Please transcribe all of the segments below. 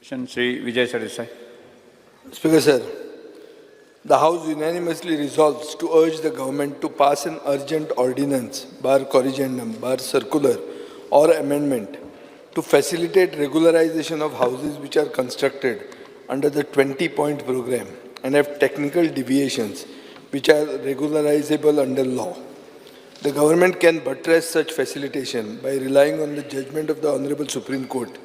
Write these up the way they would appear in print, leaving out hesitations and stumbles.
Question Sri Vijay Sardesai. Speaker Sir, the House unanimously resolves to urge the government to pass an urgent ordinance, bar corrigendum, bar circular or amendment to facilitate regularization of houses which are constructed under the 20-point program and have technical deviations which are regularizable under law. The government can buttress such facilitation by relying on the judgment of the Honorable Supreme Court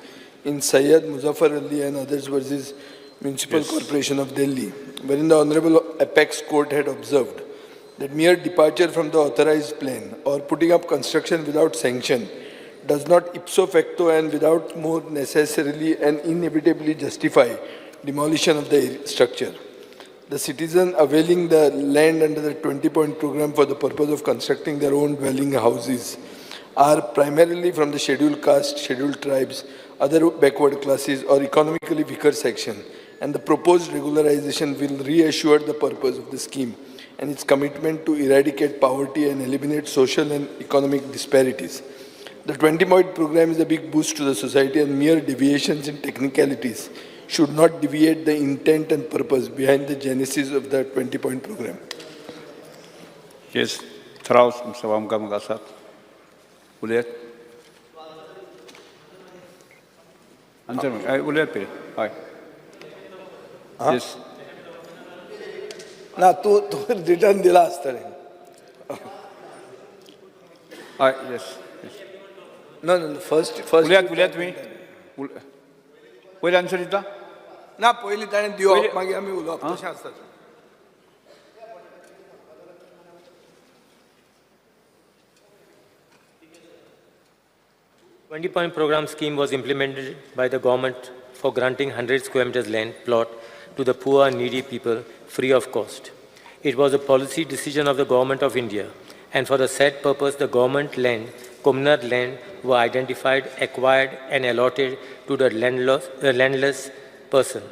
in Syed Muzaffar Ali and others versus Municipal Corporation of Delhi, wherein the Honorable Apex Court had observed that mere departure from the authorized plan or putting up construction without sanction does not ipso facto and without more necessarily and inevitably justify demolition of the structure. The citizen availing the land under the 20-point program for the purpose of constructing their own dwelling houses are primarily from the scheduled caste, scheduled tribes, other backward classes or economically weaker section, and the proposed regularization will reassure the purpose of the scheme and its commitment to eradicate poverty and eliminate social and economic disparities. The 20-point program is a big boost to the society, and mere deviations in technicalities should not deviate the intent and purpose behind the genesis of the 20-point program. Yes, Traus, Mr. Magasat. Uliet. Answer me. Uliet, hi. Yes. Na, tu return the last time. Yes. No, first. Uliet me. Will answer it? Na, पहिली ताणे दिवप मागीर आमी उलोवप तशें आसता. The 20-point program scheme was implemented by the government for granting 100 square meters land plot to the poor and needy people free of cost. It was a policy decision of the Government of India, and for the said purpose, the government land, communal land, were identified, acquired, and allotted to the landless person.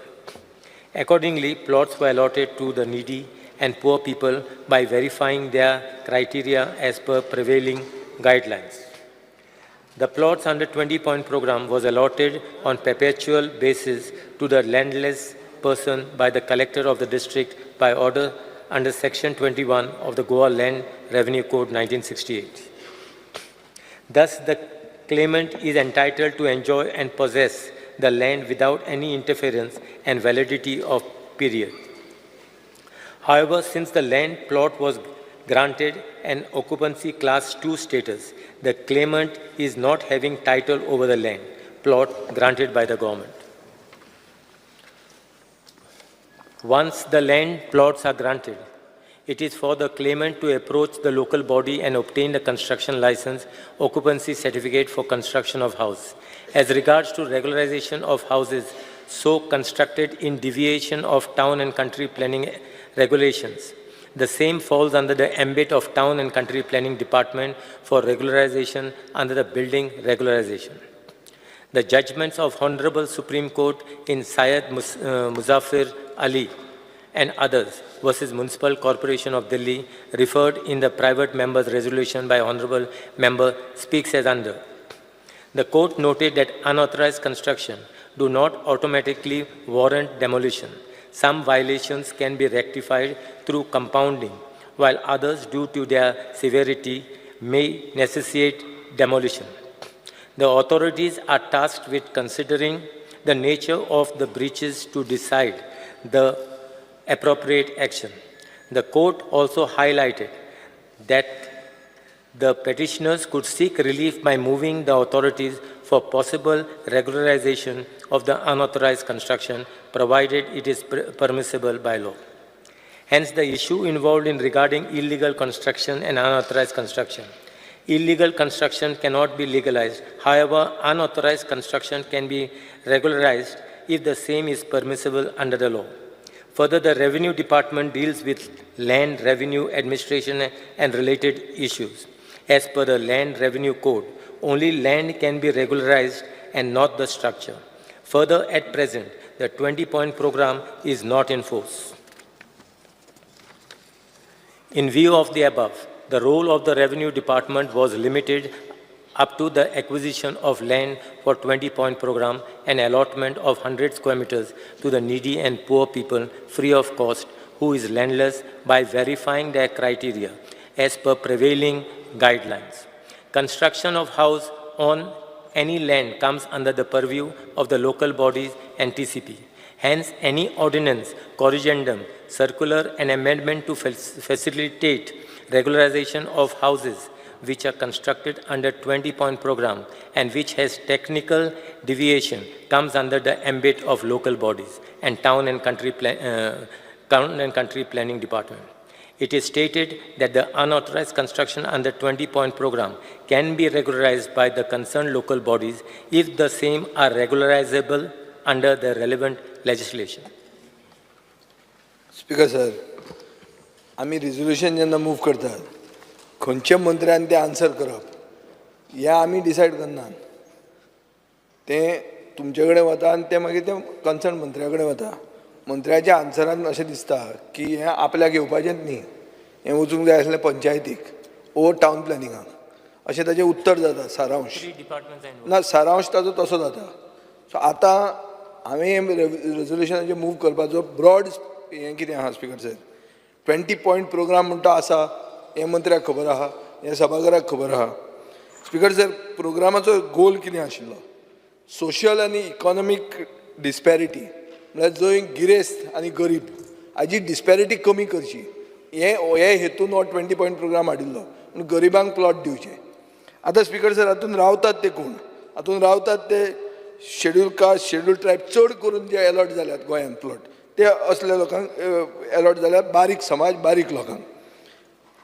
Accordingly, plots were allotted to the needy and poor people by verifying their criteria as per prevailing guidelines. The plots under 20-point program was allotted on perpetual basis to the landless person by the collector of the district by order under Section 21 of the Goa Land Revenue Code 1968. Thus, the claimant is entitled to enjoy and possess the land without any interference and validity of period. However, since the land plot was granted an occupancy class 2 status, the claimant is not having title over the land plot granted by the government. Once the land plots are granted, it is for the claimant to approach the local body and obtain the construction license, occupancy certificate for construction of house. As regards to regularization of houses so constructed in deviation of town and country planning regulations, the same falls under the ambit of Town and Country Planning Department for regularization under the Building Regularization. The judgments of Honorable Supreme Court in Syed Muzaffar Ali and others versus Municipal Corporation of Delhi referred in the private member's resolution by Honorable Member speaks as under. The court noted that unauthorized construction do not automatically warrant demolition. Some violations can be rectified through compounding, while others, due to their severity, may necessitate demolition. The authorities are tasked with considering the nature of the breaches to decide the appropriate action. The court also highlighted that the petitioners could seek relief by moving the authorities for possible regularization of the unauthorized construction, provided it is permissible by law. Hence, the issue involved in regarding illegal construction and unauthorized construction. Illegal construction cannot be legalized. However, unauthorized construction can be regularized if the same is permissible under the law. Further, the Revenue Department deals with land revenue administration and related issues. As per the Land Revenue Code, only land can be regularized and not the structure. Further, at present, the 20-point program is not in force. In view of the above, the role of the Revenue Department was limited up to the acquisition of land for 20-point program and allotment of 100 square meters to the needy and poor people free of cost who is landless by verifying their criteria as per prevailing guidelines. Construction of house on any land comes under the purview of the local bodies and TCP. Hence, any ordinance, corrigendum, circular, and amendment to facilitate regularization of houses which are constructed under 20-point program and which has technical deviation comes under the ambit of local bodies and town and country planning department. It is stated that the unauthorized construction under 20-point program can be regularized by the concerned local bodies if the same are regularizable under the relevant legislation. Speaker sir, आम्ही resolution जेन्ना move करतात, खंयच्या मंत्र्यान ते answer करप हे आमी decide करना. ते तुमचे कडेन वता आनी ते मागीर ते कन्सर्न मंत्र्या कडेन वता. मंत्र्याच्या आन्सरान अशें दिसता की हें आपल्याक येवपाचेंच न्ही, हें वचूंक जाय आसलें पंचायतीक ओ टावन प्लॅनिंगाक, अशें ताचें उत्तर जाता सारांश. ना, सारांश ताजो तसो जाता. सो आतां हांवें रेजोल्युशनाचेर मूव करपाचो ब्रॉड हें कितें आहा स्पिकर सर, 20-point प्रोग्राम म्हणटा आसा, हें मंत्र्याक खबर आहा, हें सभाघराक खबर आहा. स्पिकर सर, प्रोग्रामाचो गोल कितें आशिल्लो? सोशियल आनी इकॉनॉमीक डिस्पॅरिटी, म्हळ्यार जंय गिरेस्त आनी गरीब हाजी डिस्पॅरिटी कमी करची, हे हेतून हो 20-point प्रोग्राम हाडिल्लो. पूण गरिबांक प्लॉट दिवचे. आतां स्पिकर सर, हातून रावतात ते कोण? हातून रावतात ते शेड्यूल कास्ट, शेड्यूल ट्रायब चड करून जे अलॉट जाल्यात गोंयांत प्लॉट, ते असल्या लोकांक अलॉट जाल्यात, बारीक समाज, बारीक लोकांक.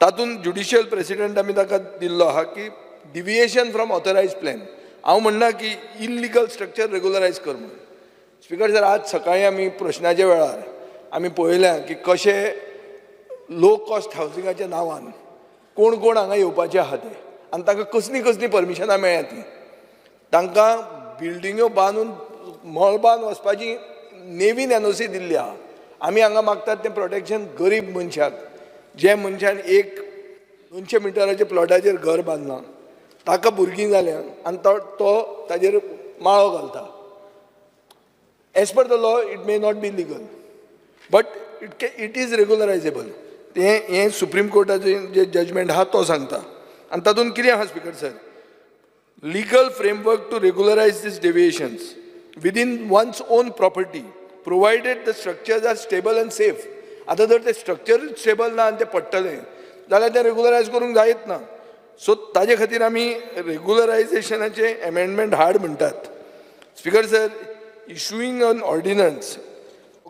तातूंत ज्युडिशियल प्रेसिडेंट आमी ताका दिल्लो आहा की डिविएशन फ्रॉम ऑथरायज प्लॅन. हांव म्हणना की इल्लिगल स्ट्रक्चर रेगुलरायज कर म्हणून. स्पिकर सर, आज सकाळीं आमी प्रश्नाच्या वेळार आमी पळयलें की कशें लो कॉस्ट हावसिंगाच्या नांवान कोण कोण हांगा येवपाचे आहा ते, आनी तांकां कसलीं कसलीं परमिशनां मेळ्ळ्या तीं. तांकां बिल्डिंग्यो बांदून मळबान वचपाची नेवीन एनओसी दिल्ली आहा. आमी हांगा मागतात तें प्रोटेक्शन गरीब मनशाक, जे मनशान 100-200 मिटराच्या प्लॉटाचेर घर बांदलां, ताका भुरगीं जाल्यां आनी तो ताजेर माळो घालता. As per the law it may not be legal, but it is regularisable. हें सुप्रीम कोर्टाचें जे जजमेंट आहा तो सांगता. आनी तातूंत कितें आहा speaker sir, legal framework to regularize these deviations within one's own property, provided the structures are stable and safe. आता जर ते स्ट्रक्चर स्टेबल ना आनी ते पडटलें जाल्यार ते रेगुलरायज करूंक जायत ना. सो ताजे खातीर आमी रेगुलरायजेशनाचे एमेंडमेंट हाड म्हणटात. Speaker sir, issuing on ordinance,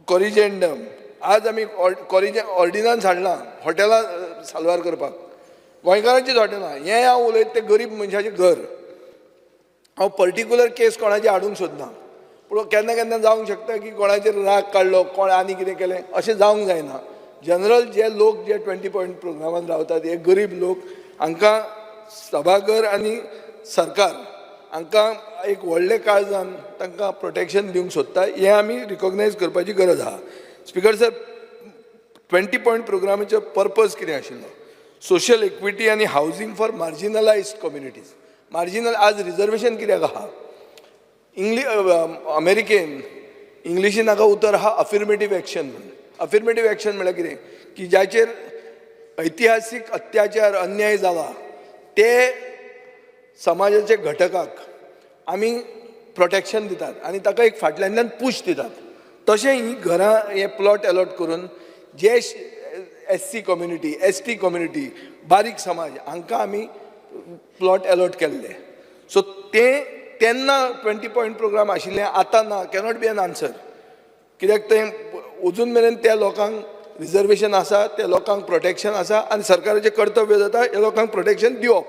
corrigendum, आज आमी ऑर्डिनन्स हाडला हॉटेलां साल्वार करपाक, गोंयकारांचीच हॉटेलां. हें हांव उलयता तें गरीब मनशाचें घर. हांव पर्टिक्युलर केस कोणाचे हाडूंक सोदना, पूण केन्ना केन्ना जावंक शकता की कोणाचेर राग काडलो, कोण आनी कितें केलें, अशें जावंक जायना. जनरल जे लोक जे 20-point प्रोग्रामान रावतात, हे गरीब लोक, हांकां सभाघर आनी सरकार हांकां एक व्हडले काळजान तांकां प्रोटेक्शन दिवंक सोदता. हें आमी रिकॉग्नायज करपाची गरज आहा. स्पिकर सर, 20-point प्रोग्रामाचो पर्पज कितें आशिल्लो? सोशल इक्विटी आनी हावजींग फॉर मार्जिनलायज्ड कम्युनिटीज. मार्जिनल आज रिजर्वेशन कित्याक आहा? अमेरिकेन इंग्लिशीन हाका उतर आहा अफर्मेटिव्ह एक्शन म्हणून. अफर्मेटिव्ह एक्शन म्हळ्यार कितें की जाचेर ऐतिहासीक अत्याचार अन्याय जाला ते समाजाचे घटकाक आमी प्रोटेक्शन दितात आनी ताका एक फाटल्यान पुश दितात. तशें ही घरां हे प्लॉट अलॉट करून जे SC कम्युनिटी, ST कम्युनिटी, बारीक समाज हांकां आमी प्लॉट अलॉट केल्ले. सो तेन्ना 20-point प्रोग्राम आशिल्लें, आतां ना, कॅनॉट बी एन आन्सर. कित्याक तें अजून मेरेन त्या लोकांक रिजर्वेशन आसा, त्या लोकांक प्रोटेक्शन आसा आनी सरकाराचें कर्तव्य जाता ह्या लोकांक प्रोटेक्शन दिवप.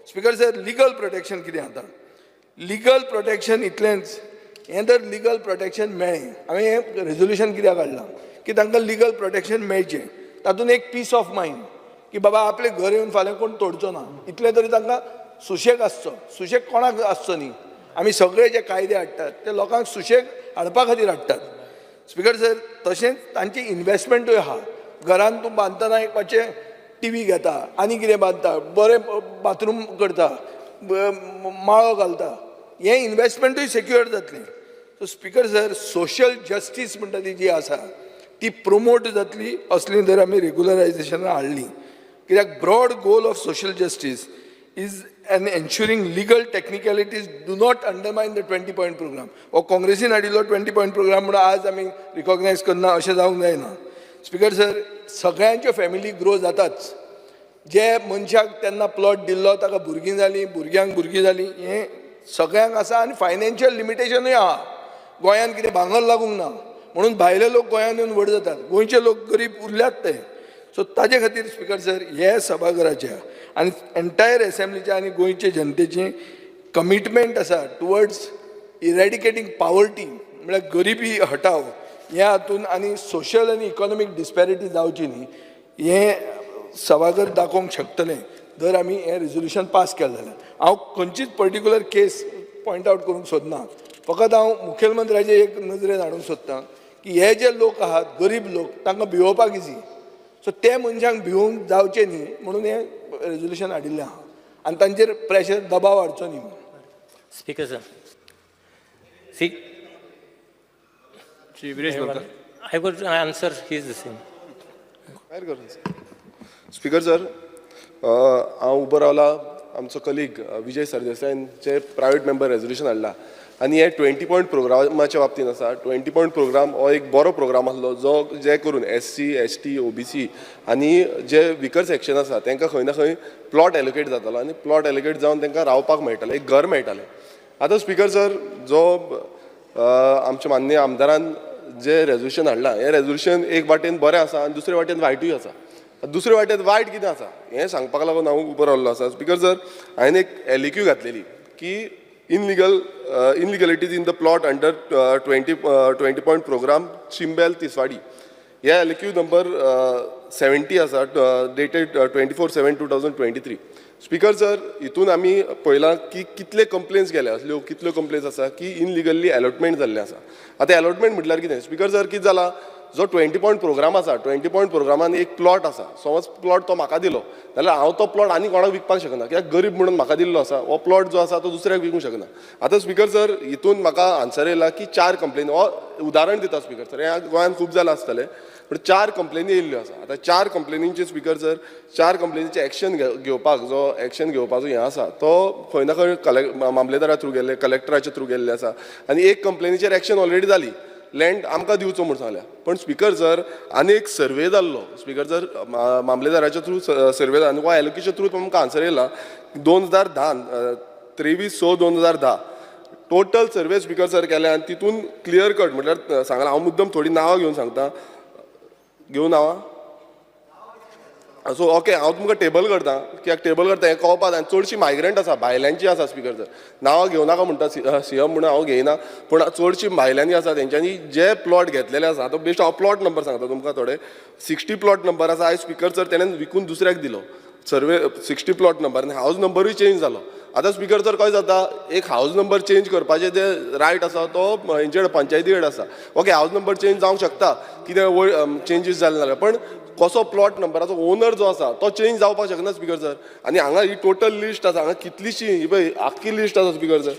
स्पिकर सर, लिगल प्रोटेक्शन कितें आतां? लिगल प्रोटेक्शन इतलेंच, हें जर लिगल प्रोटेक्शन मेळ्ळें, हांवें हें रेजोल्युशन कित्याक हाडलां की तांकां लिगल प्रोटेक्शन मेळचें. तातूंत एक पीस ऑफ मायंड की बाबा आपलें घर येवन फाल्यां कोण तोडचो ना, इतलें तरी तांकां सुशेग आसचो. सुशेग कोणाक आसचो न्ही. आमी सगळे जे कायदे हाडटात ते लोकांक सुशेग हाडपा खातीर हाडटात. स्पिकर सर, तशेंच तांची इन्वेस्टमेंटूय आहा. घरांत तूं बांदतना एक मातशें TV घेता, आनी कितें बांदता, बरें बाथरूम करता, माळो घालता हे इन्व्हेस्टमेंटूय सेक्युअर जातलें. So speaker sir, social justice म्हणटा ती जी आसा ती प्रोमोट जातली असली जर आमी रेग्युलरायझेशनां हाडली. कित्याक broad goal of social justice is an ensuring legal technicalities do not undermine the 20-point program. or काँग्रेसीन हाडिल्लो 20-point program म्हणून आज आमी रिकॉग्नायज करना अशें जावंक जायना. स्पीकर सर, सगळ्यांच्यो फॅमिली ग्रो जाताच. जे मनशाक तेन्ना प्लॉट दिल्लो ताका भुरगीं जालीं, भुरग्यांक भुरगीं जालीं, हें सगळ्यांक आसा आनी फायनान्शियल लिमिटेशनूय आहा. गोंयांत कितें भांगर लागूंक ना म्हणून भायले लोक गोंयांत येवन व्हड जातात, गोंयचे लोक गरीब उरल्यात ते. सो ताजे खातीर स्पीकर सर, हे सभाघराच्या आनी एंटायर असेंब्लीच्या आनी गोंयचे जनतेचें कमिटमेंट आसा टुवर्ड्स इरेडिकेटींग पॉवर्टी म्हळ्यार गरिबी हटाव ह्या हातून आनी सोशल आनी इकॉनॉमीक डिस्पॅरिटी जावची न्ही हें सभाघर दाखोवंक शकतलें जर आमी हें रेजोल्युशन पास केलें जाल्यार. हांव खंयचीच पर्टिक्युलर केस पॉयंट आवट करूंक सोदना, फकत हांव मुखेलमंत्र्याचे एक नजरेन हाडूंक सोदतां की हे जे लोक आहात गरीब लोक तांकां भिवोवपाक इजी. सो ते मनशांक भिवूंक जावचें न्ही म्हणून हें रेजोल्युशन हाडिल्लें आहा आनी तांचेर प्रेशर दबाव हाडचो न्ही म्हणून. Speaker, sir. See, Shri Viresh Borkar. I would answer, he is the same. Speaker sir, हांव उबो रावला आमचो कलीग विजय सरदेसायांचे प्रायवेट मेंबर रेजोल्युशन हाडला आनी हे 20-point प्रोग्रामाच्या बाबतींत आसा. 20-point प्रोग्राम हो एक बरो प्रोग्राम आसलो जो जे करून SC, ST, OBC आनी जे विकर सेक्शन आसा तांकां खंय ना खंय प्लॉट एलोकेट जातालो आनी प्लॉट एलोकेट जावन तांकां रावपाक मेळटालें, एक घर मेळटालें. आतां स्पीकर सर, जो आमच्या माननीय आमदारान जे रेजोल्युशन हाडलां हें रेजोल्युशन एक वाटेन बरें आसा आनी दुसरे वाटेन वायटूय आसा. दुसरे वाटेन वायट कितें आसा हें सांगपाक लागून हांव उबो रावल्लो आसा. स्पीकर सर, हांवें एक LEQ घातलेली की illegalities in the plot under 20-point programme Chimbel Tiswadi. ह्या LEQ नंबर 70 आसा, डेटेड 24/7/2023. स्पीकर सर, हितून आमी पळयलां की कितले कंप्लेन्स गेल्या असल्यो कितल्यो कंप्लेन्स आसा की इनलिगल्ली अलॉटमेंट जाल्लें आसा. आतां अलॉटमेंट म्हटल्यार कितें स्पीकर सर, कितें जाला जो 20-point प्रोग्राम आसा 20-point प्रोग्रामान एक प्लॉट आसा. समज प्लॉट तो म्हाका दिलो जाल्यार हांव तो प्लॉट आनी कोणाक विकपाक शकना कित्याक गरीब म्हणून म्हाका दिल्लो आसा. हो प्लॉट जो आसा तो दुसऱ्याक विकूंक शकना. आतां स्पीकर सर, हितून म्हाका आन्सर येयला की 4 कंप्लेन. हो उदाहरण दिता स्पीकर सर, हें गोंयांत खूब जालां आसतलें पण 4 कंप्लेनी येयल्ल्यो आसा. आतां 4 कंप्लेनींचे स्पीकर सर 4 कंप्लेनीचे एक्शन घेवपाक जो एक्शन घेवपाचो हें आसा तो खंय ना खंय मामलेदारा थ्रू गेल्ले, कलेक्टराच्या थ्रू गेल्ले आसा आनी एक कंप्लेनीचेर एक्शन ऑलरेडी जाली, लँड आमकां दिवचो म्हणून सांगल्या. पण स्पीकर सर, आनी एक सर्वे जाल्लो स्पीकर सर, मामलेदाराच्या थ्रू सर्वे जालो आनी हो एलोकेशन थ्रू आमकां आन्सर येयला 2010 23/6/2010 टोटल सर्वे स्पीकर सर केल्या आनी तितून क्लियर कट म्हटल्यार सांगला. हांव मुद्दम थोडी नांवां घेवन सांगता, घेवन नांवां. सो ओके, हांव तुमकां टेबल करता कित्याक टेबल करता हें कळपाक जाय. चडशीं मायग्रंट आसा, भायल्यांची आसा स्पीकर सर. नांवां घेवं नाका म्हणटा CM म्हणून हांव घेयना, पूण चडशीं भायल्यांनी आसा. तेंच्यांनी जे प्लॉट घेतलेले आसा तो बेस्ट हांव प्लॉट नंबर सांगता तुमकां. थोडे 60 प्लॉट नंबर आसा. आयज स्पीकर सर तेणें विकून दुसऱ्याक दिलो सर्वे 60 प्लॉट नंबर आनी हावज नंबरूय चेंज जालो. आतां स्पीकर सर कशें जाता, एक हावज नंबर चेंज करपाचें जे रायट आसा तो हेंचे कडेन पंचायती कडेन आसा. ओके, हावज नंबर चेंज जावंक शकता कितें चेंजीस जाले जाल्यार, पण कसो प्लॉट नंबराचो ओनर जो आसा तो चेंज जावपाक शकना स्पीकर सर. आनी हांगा ही टोटल लिस्ट आसा, हांगा कितलीशी ही पळय आख्खी लिस्ट आसा स्पीकर सर.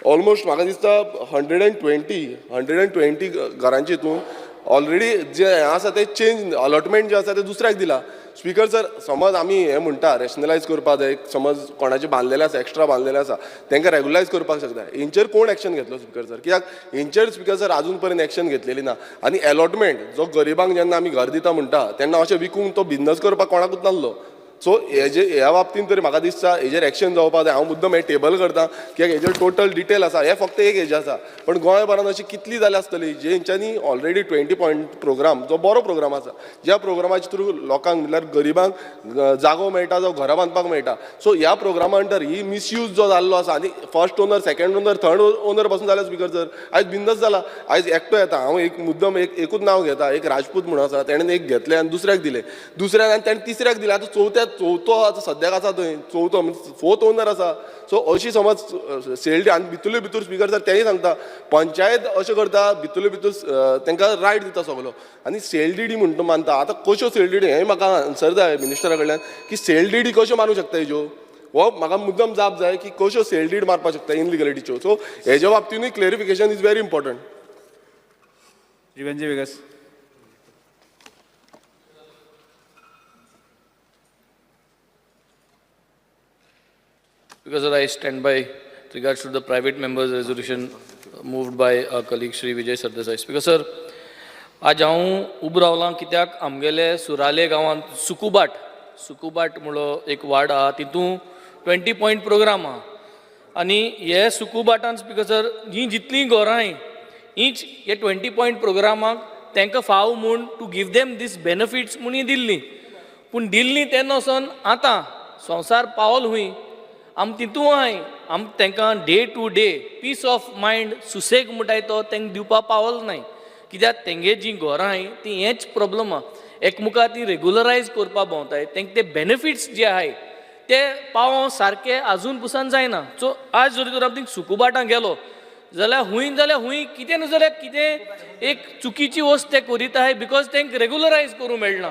ऑलमोस्ट म्हाका दिसता 120 घरांचे हितून ऑलरेडी जे हें आसा ते चेंज अलॉटमेंट जे आसा ते दुसऱ्याक दिला. स्पीकर सर, समज आमी हें म्हणटा रॅशनलायज करपाक जाय, समज कोणाचे बांदलेले आसा, एक्स्ट्रा बांदलेले आसा, तांकां रेगुलायज करपाक शकता. हेंचेर कोण एक्शन घेतलो स्पीकर सर? कित्याक हेंचेर स्पीकर सर आजून पर्यंत एक्शन घेतलेली ना. आनी अलॉटमेंट जो गरिबांक जेन्ना आमी घर दिता म्हणटा तेन्ना अशें विकूंक तो बिजनस करपाक कोणाकूच नासलो. सो ह्या बाबतींत तरी म्हाका दिसता हेजेर एक्शन जावपाक जाय. हांव मुद्दम हें टेबल करता कित्याक हेजेर टोटल डिटेल आसा. हें फक्त एक हेजें आसा, पण गोंयभरान अशी कितली जाली आसतली जेंच्यांनी ऑलरेडी 20-point प्रोग्राम जो बरो प्रोग्राम आसा, ज्या प्रोग्रामाच्या थ्रू लोकांक म्हळ्यार गरिबांक जागो मेळटा, जावं घरां बांदपाक मेळटा. सो ह्या प्रोग्रामा अंडर ही मिसयूज जो जाल्लो आसा आनी first owner, second owner, third owner पासून जाल्या स्पीकर सर. आयज बिंदस जाला. आयज एकटो येता, हांव एक मुद्दम एकूच नांव घेता, एक राजपूत म्हणून आसा, तेणें एक घेतलें आनी दुसऱ्याक दिलें, दुसऱ्याक आनी तेणें तिसऱ्याक दिलें. आतां चवथो आतां सद्याक आसा थंय, चवथो म्हणजे 4th ओनर आसा. सो अशी समज सेल्डी आनी भितरले भितर स्पीकर सर तेंय सांगता पंचायत अशें करता, भितरले भितर तांकां रायट दिता सगलो आनी सेल डीडी म्हणटा मानता. आतां कश्यो सेल डीडी हें म्हाका आन्सर जाय मिनिस्टरा कडल्यान की सेल डीडी कश्यो मानूं शकता हेज्यो. हो म्हाका मुद्दम जाप जाय की कश्यो सेल डीड मारपाक शकता इनलिगलिटीच्यो. सो हेज्या बाबतीनूय clarification is very important. Jivanji Vegas. Because I stand by with regards to the private members' resolution moved by our colleague Shri Vijay Sardesai. Because sir, आज हांव उबो रावलां कित्याक आमगेले सुराले गांवांत सुकुबाट म्हणलो एक वार्ड आहा तितूं 20 पॉयंट प्रोग्राम आहा आनी हे सुकुबाटान स्पीकर सर ही जितलीं घरांय हीच हे 20 पॉयंट प्रोग्रामाक तांकां फाव म्हूण to give them these benefits म्हणून दिल्लीं पूण दिल्लीं तेन्ना वचोन आतां संवसार पावल हुंय आम तितूं आहाय आम तांकां day to day peace of mind सुसेग म्हणटाय तो तांकां दिवपा पावल नाय कित्याक तेंगे जीं घरां आहाय ती हेंच प्रॉब्लम आहा एकमुखार ती रेगुलरायज करपा भोंवताय तांकां ते बेनिफिट्स जे आहाय ते पावों सारके आजून पुसान जायना. सो आज जरी तर आमी सुकुबाटां गेलो जाल्यार हुंय कितें न्हू जाल्यार कितें एक चुकीची वस्त ते करीत आहाय बिकॉज तांकां रेगुलरायज करूं मेळना.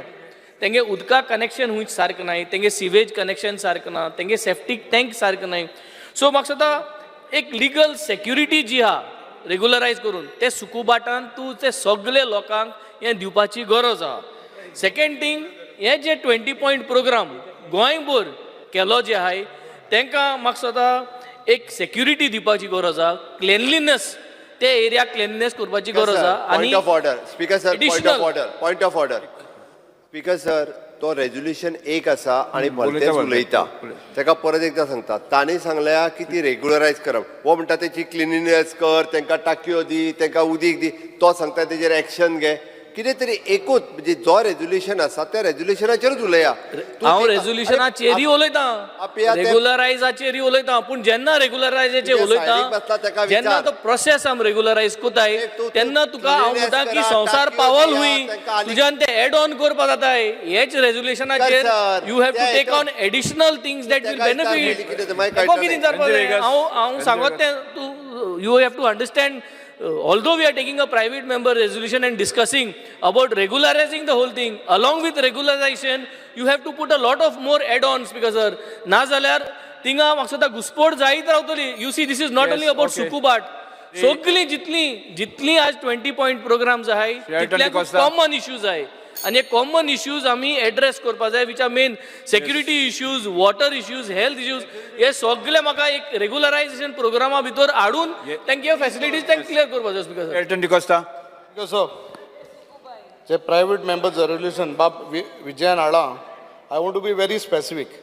तेंगे उदका कनेक्शन हुंय सारकें नाय तेंगे सिवेज कनेक्शन सारकें ना तेंगे सेफ्टीक टँक सारकें नाय. सो म्हाका दिसता एक लिगल सेक्युरिटी जी आहा रेगुलरायज करून ते सुकुबाटान तूं ते सगळे लोकांक हें दिवपाची गरज आहा. सेकंड थिंग हे जे 20 पॉयंट प्रोग्राम गोंयभर केलो जे आहाय तांकां म्हाका दिसता एक सेक्युरिटी दिवपाची गरज आहा. क्लेनलीनेस ते एरिया क्लेनलीनेस करपाची गरज आहा. Point of order speaker sir additional- point of order speaker sir तो रेजोल्युशन एक आसा आनी भलतेच उलयता ताका परत एकदा सांगता तांणी सांगल्या की ती रेग्युलरायज करप वो म्हणटा तेची क्लिनिनेस कर तांकां टाकयो दी तांकां उदीक दी तो सांगता तेजेर एक्शन घे कितें तरी एकूच म्हणजे जो रेजोल्युशन आसा त्या रेजोल्युशनाचेरूच उलया. हांव रेजोल्युशनाचेरी उलयतां आपया ते- रेगुलरायजाचेरी उलयतां पूण जेन्ना रेगुलरायजाचेर तुज्या उलयतां सायडीक बसला ताका जेन्ना विचार. तो प्रोसेस आम रेगुलरायज कोताय तूं- तेन्ना तुका हांव cleanliness म्हणटा की करा, संवसार टाकयो पावल दिया, हुंय तांकां आनी- तुज्यान ते एड ऑन करपा जाताय हेच रेजोल्युशनाचेर कर सर. यू हॅव टू त्या टेक हेतून- on additional things that will ताका विचार बेनिफीट पयलीं कितें तें मागीर कळटलें. कितें जावपा जाय हांव सांगत तें तूं you have to understand although we are taking a private member resolution and discussing about regularizing the whole thing, along with regularization, you have to put a lot of more add-ons because na zalyar tinga म्हाका दिसता घुसपोट जायत रावतली. You see, this is not only about सुकुबाट. सगळी जितली आज 20 point programs आहाय तितले common issues आहाय आनी कॉमन इश्यूज आमी एड्रेस करपा जाय which are main security issues water issues health issues हे सगळे म्हाका एक रेगुलरायजेशन प्रोग्रामा भितर हाडून तांचे फॅसिलिटीज तांकां क्लियर करपा जाय स्पीकर. Elton D'Costa. कसो जे प्रायवेट मेंबर्स रेजोल्युशन बाब विजयान हाडला I want to be very specific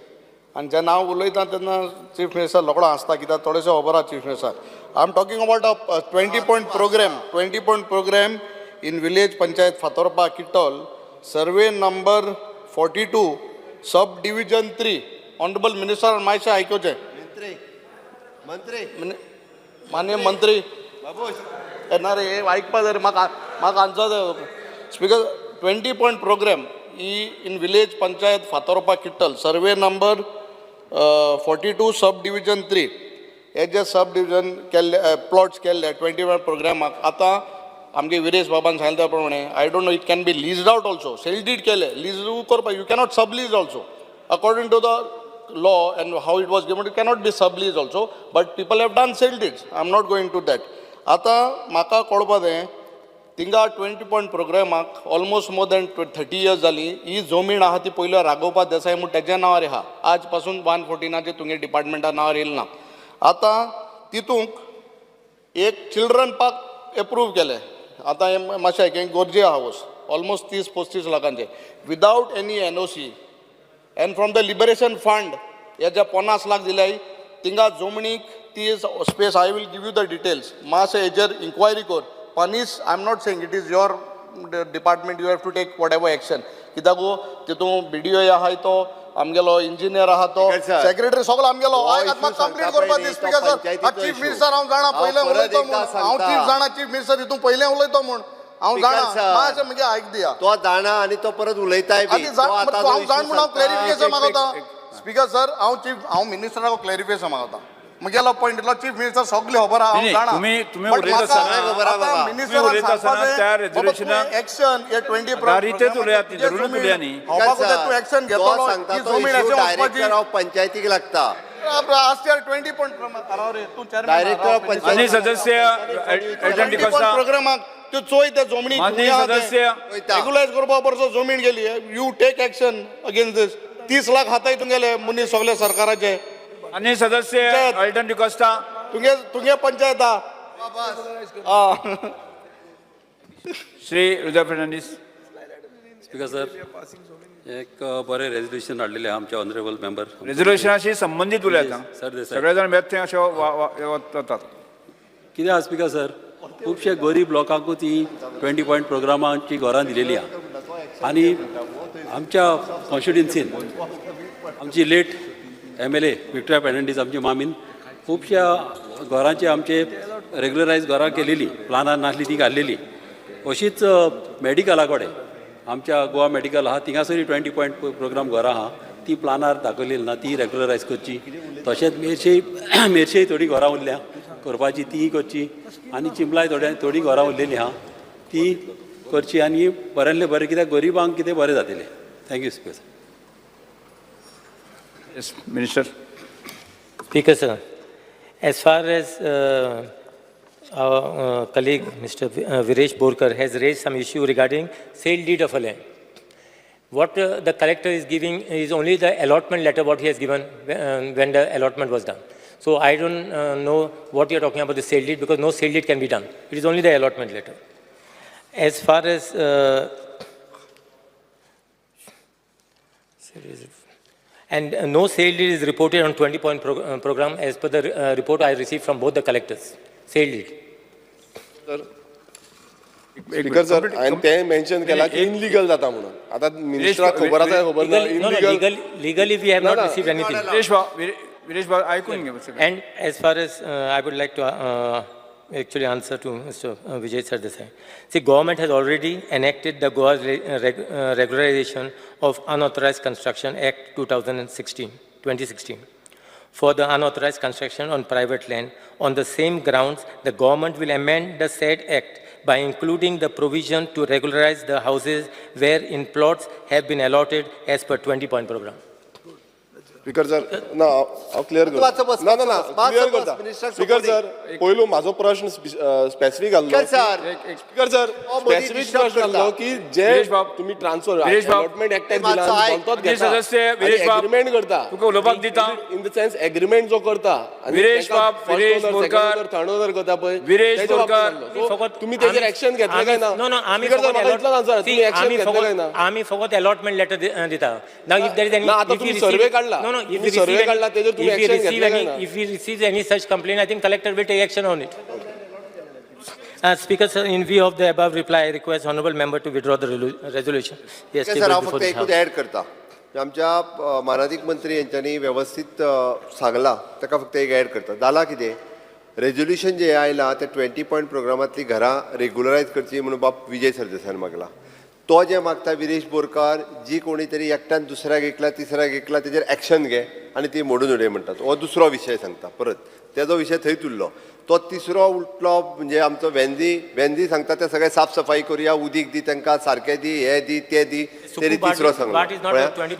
आनी जेन्ना हांव उलयतां तेन्ना चीफ मिनिस्टर रोखडो आसता कित्याक थोडेशे खबर आहा chief minister. I am talking about a 20 point programme in village panchayat Fatorpa Kittol survey number 42 sub division 3 honourable minister मातशें आयकुचें. मंत्री मान्य मंत्री ना रे आयकपा जाय रे म्हाका answer speaker 20 point programme in village panchayat Fatorpa Kittal survey number 42 sub division 3 हे जे सब डिविजन केल्ले प्लॉट्स केल्ले 20 पॉयंट प्रोग्रामाक आतां आमगे विरेश बाबान सांगले त्या प्रमाणे I don't know it can be leased out also sale deed केले लीज करपा you cannot sublease also according to the law and how it was given, it cannot be subleased also, but people have done sale deeds. I am not going to that. आता म्हाका कळपा जाय थिंगा 20 point प्रोग्रामाक almost more than 30 years जाली. ही जमीन आहा ती पयलो राघोपा देसाय म्हूण तेज्या नांवार आहा आज पासून 114 तुमगे डिपार्टमेंटा नांवार येयला ना. आतां तितूंक एक चिल्ड्रन पार्क एप्रूव केले. आतां हें मातशें एक गोरजे हाऊस ऑलमोस्ट 30-35 लाखांचे without any NOC and from the liberation fund हे जे 50 लाख दिल्याय थिंगा जमनीक ती space I will give you the details मातशें हेजेर इन्क्वायरी कर. पनीस I am not saying it is your department you have to take whatever action कित्याक तितूं BDO आहाय तो आमगेलो इंजिनियर आहा तो सेक्रेटरी सगळो आमगेलो म्हाका कंप्लीट करपा दी स्पीकर सर. चीफ मिनिस्टर हांव जाणा पयलें उलयता म्हूण हांव चीफ जाणा चीफ मिनिस्टर हितून पयलें उलयता म्हूण हांव जाणा मातशें म्हगे आयक दिया तो जाणा आनी तो परत उलयताय बी. हांव जाण म्हूण हांव क्लॅरिफिकेशन मागता स्पीकर सर. हांव मिनिस्टराक क्लॅरिफिकेशन मागता मुगेलो पॉइंट इतलो चीफ मिनिस्टर सगळे खबर आहा नाही, जाणा तुम्ही उलयत आसतना- तुम्ही उलयत आसतना त्या resolution- एक्शन हे 20 आधारितच उलयात न्ही, धरूनच उलया न्ही. तू एक्शन घेतलो तो सांगता तो जमीन issue अशें director of पंचायतीक लागता आस्ते 20 पॉइंट रे तू Director of माननीय पंचायत सदस्य एल्टन डिकोस्टा, प्रोग्रामाक त्यो चोय त्या जमनी माननीय सदस्य रेग्युलाइज करपा परसो जमीन गेली यू टेक एक्शन अगेन्स्ट दिस 30 लाख हाताय तुंगेले मुनी सगळे सरकाराचे माननीय सदस्य एल्टन डिकोस्टा, तुंगे पंचायत श्री हृदय फर्नांडीस. स्पीकर सर एक बरें रेजोल्युशन हाडलेलें आमचे ऑनरेबल मेंबर रेझोल्युशनाशी संबंधित उलयत सरदेसाई. सगळे जाण मेळत थंय अशे वतात. कितें आहा स्पीकर सर खुबशे गरीब लोकांकूच ही 20 पॉयंट प्रोग्रामांची घरां दिलेली आहा आनी आमच्या कॉन्स्टिट्युन्सीन आमची लेट MLA विक्टोरिया फर्नांडीस आमची मामीन खुबश्या घरांची आमचे रेग्युलरायज घरां केलेली प्लानार नासली ती घाल्लेली. अशीच मेडिकला कडेन आमच्या गोवा मेडिकल आहा थिंगासरी 20 पॉयंट प्रोग्राम घरां आहा ती प्लानार दाखयलेली ना ती रेग्युलरायज करची. तशेंच मेर्शेय थोडी घरां उरल्या करपाची ती करची आनी चिंबलाय थोडी घरां उरलेली आहा ती करची आनी बऱ्यांतले बरें कित्याक गरिबांक कितें बरें जातलें. Thank you speaker. Yes, Minister. Speaker, sir, as far as our colleague Mr. Viresh Borkar has raised some issue regarding sale deed of a land. What the collector is giving is only the allotment letter what he has given when the allotment was done. So I don't know what you are talking about the sale deed because no sale deed can be done. It is only the allotment letter. As far as and no sale deed is reported on 20 point program as per the report I received from both the collectors. Sale deed. Speaker sir हांवें तें mention केला की illegal जाता म्हणून आता मिनिस्टराक खबर आसा खबर ना Legally we have not received anything. Viresh भाऊ ऐकून घे बस. And as far as I would like to actually answer to Mr. Vijay Sardesai. See, government has already enacted the Goa Regularization of Unauthorized Construction Act 2016. For the unauthorized construction on private land, on the same grounds, the government will amend the said act by including the provision to regularize the houses wherein plots have been allotted as per 20-point program. Speaker sir ना हांव clear वाचो बस, करता ना वाचो clear बस, करता minister speaker sir पयलू म्हाजो प्रश्न specific आसलो speaker sir, speaker sir Modi specific disturb प्रश्न आसलो करता. की जे विरेश बाब, तुम्ही ट्रान्सफर विरेश बाब, अलॉटमेंट एक्टाक मातसो दिला आयक. जनतोच माननीय घेता सदस्य विरेश बाब, एग्रीमेंट करता तुका उलोवपाक दिता. इन द सेन्स एग्रीमेंट जो करता विरेश बाब, विरेश बोरकार, टर्न ओव्हर करता पळय विरेश तेच्या बोरकार, बाबतींत आसलो. फकत तुम्ही तेजेर एक्शन घेतले काय ना No, आम्ही स्पीकर सर फकत म्हाका इतलोच आन्सर तुम्ही एक्शन घेतले काय ना आम्ही फकत allotment letter दिता. Now if there is any ना आता तुम्ही सर्वे काढला तुम्ही सर्वे काढला तेजेर तुम्ही एक्शन घेतले काय ना if he receives any such complaint, I think collector will take action on it. Speaker, sir, in view of the above reply, I request honourable member to withdraw the resolution. Yes, sir हांव फक्त एकूच add करता आमच्या मानाधिक मंत्री यांच्यानी व्यवस्थित सांगला ताका फक्त एक ऍड करता जाला कितें रेझोल्युशन जे आयला ते 20 पॉयंट प्रोग्रामांतली घरां रेग्युलरायज करची म्हणून बाब विजय सरदेसायान मागला. तो जे मागता विरेश बोरकार जी कोणी तरी एकट्यान दुसऱ्याक एकला तिसऱ्याक एकला तेजेर एक्शन घे आनी ती मोडून उडय म्हणटात हो दुसरो विशय सांगता. परत तेजो विशय थंयच उरलो. तो तिसरो उठलो म्हणजे आमचो वेंदी सांगता ते सगळे साफ सफाई करुया उदीक दी तांकां सारकें दी हे दी ते दी तरी तिसरो सांगलो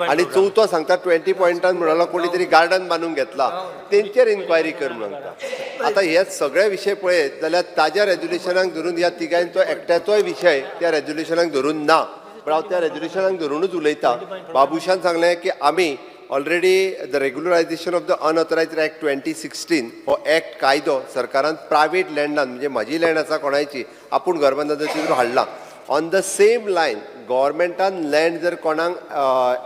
आनी चवथो सांगता 20 पॉयंटान म्हणालो कोणी तरी गार्डन बांदून घेतला तेंचेर इन्क्वायरी कर म्हणून सांगता. आता हे सगळे विशय पळयत जाल्यार ताज्या रेझोल्युशनाक धरून ह्या तिगांचो एकट्याचोय विशय त्या रेझोल्युशनाक धरून ना. पण हांव त्या रेझोल्युशनाक धरूनच उलयता. बाबुशान सांगलें की आमी already the regularisation of the unauthorised act 2016 हो ॲक्ट कायदो सरकारान प्रायवेट लँडान म्हणजे म्हजी लँड आसा कोणाची आपूण घर बांदता तितून हाडला. ऑन द सेम लायन गव्हर्मेंटान लँड जर कोणाक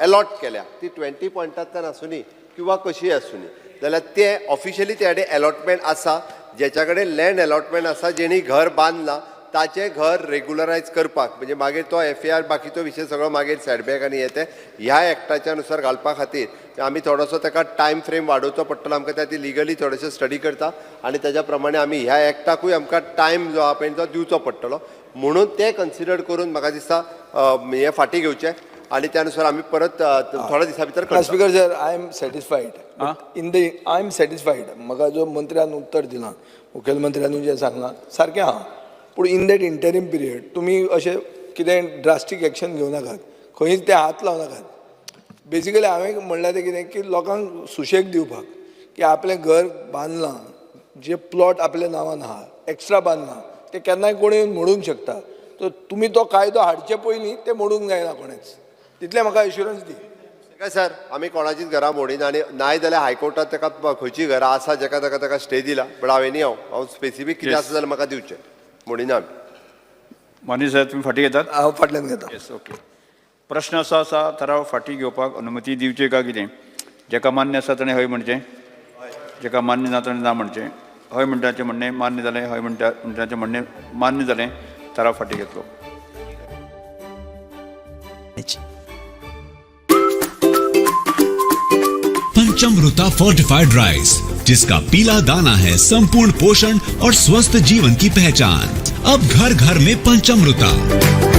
अलॉट केल्या ती 20 पॉयंटांतल्यान आसूनी किंवा कशी आसूनी जाल्यार ते ऑफिशियली ते कडेन अलॉटमेंट आसा. जेच्या कडेन लँड अलॉटमेंट आसा जेणी घर बांदलां ताचें घर रेग्युलरायज करपाक म्हणजे मागीर तो FAR बाकीचो विशय सगळो मागीर सेटबॅक आनी येते ह्या एक्टाच्या अनुसार घालपा खातीर आमी थोडोसो ताका टायम फ्रेम वाडोवचो पडटलो. आमकां त्या ती लिगली थोडेशें स्टडी करता आनी तेज्या प्रमाणे आमी ह्या एक्टाकूय आमकां टायम जो आहा पळय तो दिवचो पडटलो. म्हणून ते कन्सिडर करून म्हाका दिसता हे फाटीं घेवचें आणि त्यानुसार आम्ही परत थोड्या दिवसा भितर करता. Speaker sir, I am satisfied I am satisfied. म्हाका जो मंत्र्यान उत्तर दिलां, मुखेलमंत्र्यान जें सांगलां सारकें आहा, पूण इन दॅट इंटरीम पिरियड तुमी अशें कितें ड्रास्टीक एक्शन घेवं नाकात, खंयच ते हात लावं नाकात. बेसिकली हांवें म्हणल्यार तें कितें की लोकांक सुशेग दिवपाक की आपलें घर बांदलां, जे प्लॉट आपल्या नांवान आहा, एक्स्ट्रा बांदलां, ते केन्नाय कोण येवन मोडूंक शकता. तर तुमी तो कायदो हाडचे पयलीं ते मोडूंक जायना कोणेच. तितलें म्हाका एश्युरन्स दी. काय सर, आमी कोणाचीच घरां मोडीना आनी नाय जाल्यार हायकोर्टात ताका खंयची घरां आसा जेका ताका स्टे दिला. बट हांव स्पेसिफीक कितें आसा जाल्यार म्हाका दिवचें, मोडिना आमी. मान्य साहेब तुम्ही फाटी घेतात? हांव फाटल्यान घेता. Yes, okay. प्रश्न असो आसा, थाराव फाटी घेवपाक अनुमती दिवची काय कितें? जेका मान्य आसा ताणें हय म्हणचें, जेका मान्य ना ताणें ना म्हणचें. हय म्हणटाचें म्हणणें मान्य जालें, हय म्हणटाचें म्हणणें मान्य जालें. थाराव फाटी घेतलो. पंचामृता फोर्टिफाइड राइस, जिसका पीला दाना है संपूर्ण पोषण और स्वस्थ जीवन की पहचान. अब घर घर में पंचामृता.